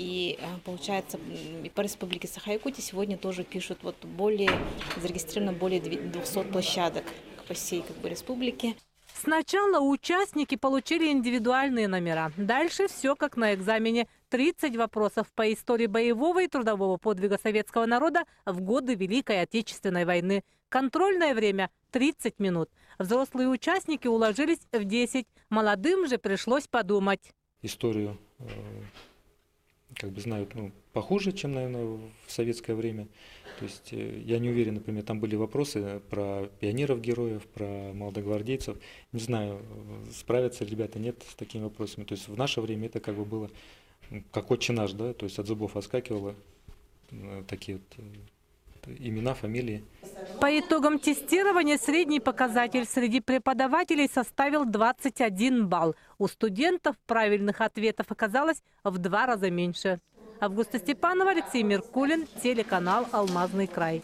И получается, по республике Саха-Якутия сегодня тоже пишут зарегистрировано более 200 площадок по всей республике. Сначала участники получили индивидуальные номера. Дальше все как на экзамене. 30 вопросов по истории боевого и трудового подвига советского народа в годы Великой Отечественной войны. Контрольное время – 30 минут. Взрослые участники уложились в 10. Молодым же пришлось подумать. Историю знают похуже, чем, наверное, в советское время. То есть я не уверен, например, там были вопросы про пионеров-героев, про молодогвардейцев. Не знаю, справятся ли ребята, нет, с такими вопросами. То есть в наше время это было как «Отче наш», да, то есть от зубов отскакивало такие имена, фамилии. По итогам тестирования средний показатель среди преподавателей составил 21 балл. У студентов правильных ответов оказалось в 2 раза меньше. Августа Степанова, Алексей Меркулин, телеканал «Алмазный край».